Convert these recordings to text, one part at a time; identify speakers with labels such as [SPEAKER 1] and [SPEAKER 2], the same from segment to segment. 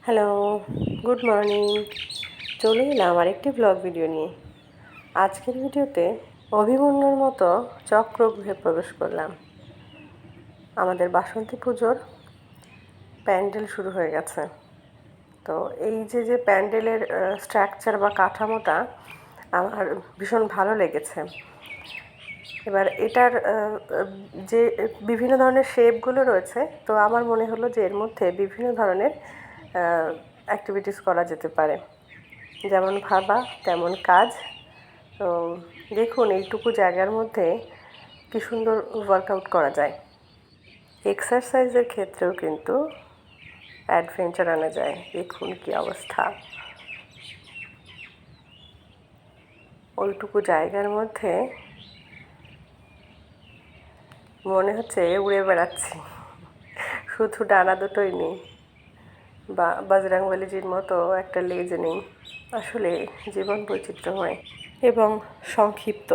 [SPEAKER 1] Hello, good morning. চলে এলাম আরেকটি ব্লগ ভিডিও নিয়ে। আজকের ভিডিওতে অভিমন্যুর মতো চক্রগৃহে প্রবেশ করলাম। আমাদের বাসন্তী পুজোর প্যান্ডেল শুরু হয়ে গেছে। তো এই যে প্যান্ডেলের স্ট্রাকচার বা কাঠামোটা আমার ভীষণ ভালো লেগেছে। এবার এটার যে বিভিন্ন ধরনের শেপগুলো রয়েছে, তো আমার মনে হলো যে এর মধ্যে বিভিন্ন ধরনের অ্যাক্টিভিটিস করা যেতে পারে। যেমন ভাবা তেমন কাজ। তো দেখুন এইটুকু জায়গার মধ্যে কি সুন্দর ওয়ার্কআউট করা যায়। এক্সারসাইজের ক্ষেত্রেও কিন্তু অ্যাডভেঞ্চার আনা যায়। দেখুন কি অবস্থা, ওইটুকু জায়গার মধ্যে মনে হচ্ছে উড়ে বেড়াচ্ছি। শুধু ডানা দুটোই নেই, বা বজরংবলীজির মতো একটা লেজ নেই। আসলে জীবন বৈচিত্র্যময় এবং সংক্ষিপ্ত।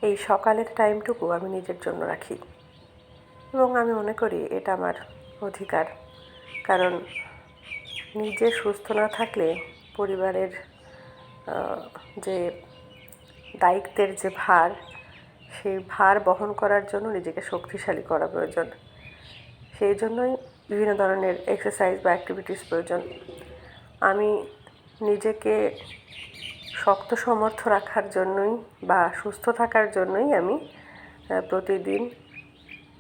[SPEAKER 1] এই সকালের টাইমটুকু আমি নিজের জন্য রাখি এবং আমি মনে করি এটা আমার অধিকার। কারণ নিজে সুস্থ না থাকলে পরিবারের যে দায়িত্বের যে ভার, সেই ভার বহন করার জন্য নিজেকে শক্তিশালী করা প্রয়োজন। সেই জন্যই বিভিন্ন ধরনের এক্সারসাইজ বা অ্যাক্টিভিটিস প্রয়োজন। আমি নিজেকে শক্ত সমর্থ রাখার জন্যই বা সুস্থ থাকার জন্যই আমি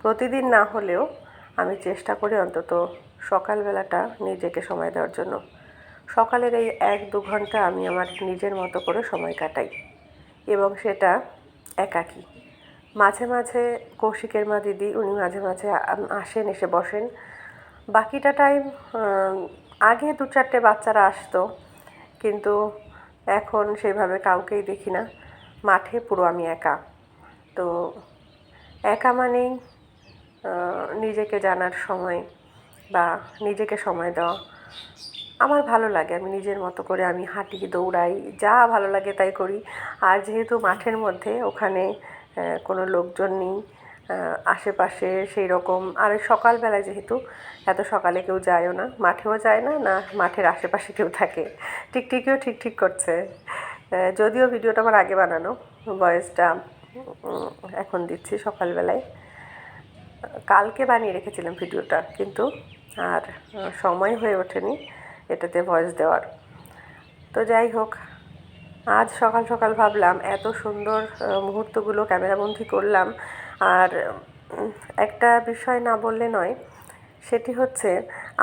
[SPEAKER 1] প্রতিদিন না হলেও আমি চেষ্টা করি অন্তত সকালবেলাটা নিজেকে সময় দেওয়ার জন্য। সকালের এই 1-2 ঘন্টা আমি আমার নিজের মতো করে সময় কাটাই, এবং সেটা একাকী। মাঝে মাঝে কৌশিকের মা দিদি উনি মাঝে মাঝে আসেন, এসে বসেন। বাকিটা টাইম আগে 2-4টে বাচ্চারা আসতো, কিন্তু এখন সেভাবে কাউকেই দেখি না। মাঠে পুরো আমি একা। তো একা মানেই নিজেকে জানার সময় বা নিজেকে সময় দেওয়া আমার ভালো লাগে। আমি নিজের মতো করে আমি হাঁটি, দৌড়াই, যা ভালো লাগে তাই করি। আর যেহেতু মাঠের মধ্যে, ওখানে কোনো লোকজন নেই আশেপাশে সেই রকম। আর সকালবেলায় যেহেতু এত সকালে কেউ যায়ও না, মাঠেও যায় না, না মাঠের আশেপাশে কেউ থাকে। টিকটিকিও ঠিক করছে। যদিও ভিডিওটা আমার আগে বানানো, ভয়েসটা এখন দিচ্ছি সকালবেলায়। কালকে বানিয়ে রেখেছিলাম ভিডিওটা, কিন্তু আর সময় হয়ে ওঠেনি এটাতে ভয়েস দেওয়ার। তো যাই হোক, আজ সকাল সকাল ভাবলাম এত সুন্দর মুহূর্তগুলো ক্যামেরাবন্দি করলাম। আর একটা বিষয় না বললে নয়, সেটি হচ্ছে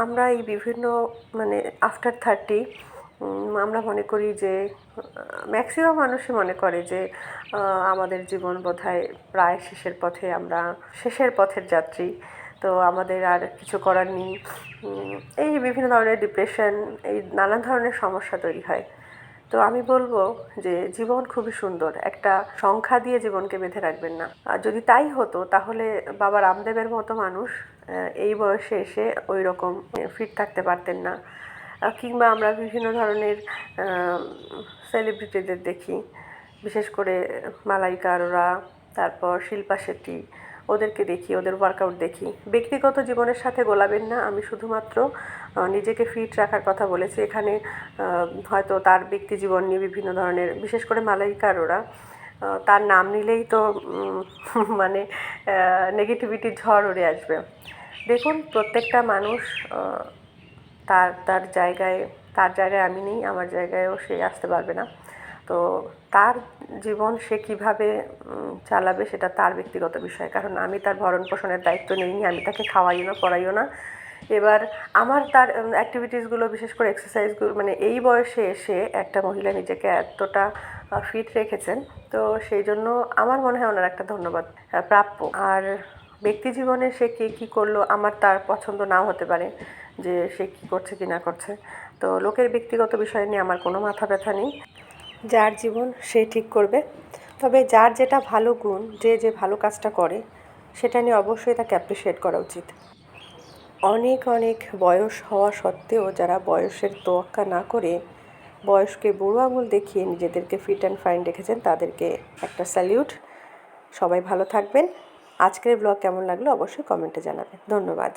[SPEAKER 1] আমরা এই বিভিন্ন আফটার 30 আমরা মনে করি যে ম্যাক্সিমাম মানুষই মনে করে যে আমাদের জীবন বোধহয় প্রায় শেষের পথে, আমরা শেষের পথের যাত্রী। তো আমাদের আর কিছু করার নেই। এই বিভিন্ন ধরনের ডিপ্রেশন, এই নানান ধরনের সমস্যা তৈরি হয়। তো আমি বলবো যে জীবন খুবই সুন্দর, একটা সংখ্যা দিয়ে জীবনকে বেঁধে রাখবেন না। আর যদি তাই হতো তাহলে বাবা রামদেবের মতো মানুষ এই বয়সে এসে ওই রকম ফিট থাকতে পারতেন না। কিংবা আমরা বিভিন্ন ধরনের সেলিব্রিটিদের দেখি, বিশেষ করে মালাইকা আরোরা, তারপর শিল্পা শেট্টি, ওদেরকে দেখি, ওদের ওয়ার্কআউট দেখি। ব্যক্তিগত জীবনের সাথে গোলাবেন না। আমি শুধুমাত্র নিজেকে ফিট রাখার কথা বলেছি। এখানে হয়তো তার ব্যক্তি জীবন নিয়ে বিভিন্ন ধরনের, বিশেষ করে মালাইকা আরোরা, তার নাম নিলেই তো নেগেটিভিটির ঝড় উড়ে আসবে। দেখুন, প্রত্যেকটা মানুষ তার জায়গায় আমি নেই, আমার জায়গায়ও সে আসতে পারবে না। তো তার জীবন সে কীভাবে চালাবে সেটা তার ব্যক্তিগত বিষয়। কারণ আমি তার ভরণ পোষণের দায়িত্ব নিইনি, আমি তাকে খাওয়াইও না, পড়াইও না। এবার আমার তার অ্যাক্টিভিটিসগুলো, বিশেষ করে এক্সারসাইজগুলো, এই বয়সে এসে একটা মহিলা নিজেকে এতটা ফিট রেখেছেন, তো সেই জন্য আমার মনে হয় ওনার একটা ধন্যবাদ প্রাপ্য। আর ব্যক্তি জীবনে সে কে কী করলো, আমার তার পছন্দ নাও হতে পারে যে সে কী করছে কি না করছে। তো লোকের ব্যক্তিগত বিষয় নিয়ে আমার কোনো মাথা ব্যথা নেই। যার জীবন সে ঠিক করবে। তবে যার যেটা ভালো গুণ, যে ভালো কাজটা করে, সেটা নিয়ে অবশ্যই তাকে অ্যাপ্রিসিয়েট করা উচিত। অনেক অনেক বয়স হওয়া সত্ত্বেও যারা বয়সের তোয়াক্কা না করে বয়সকে বুড়ো আঙুল দেখিয়ে নিজেদেরকে ফিট অ্যান্ড ফাইন রেখেছেন, তাদেরকে একটা স্যালিউট। সবাই ভালো থাকবেন। আজকের ব্লগ কেমন লাগলো অবশ্যই কমেন্টে জানাবেন। ধন্যবাদ।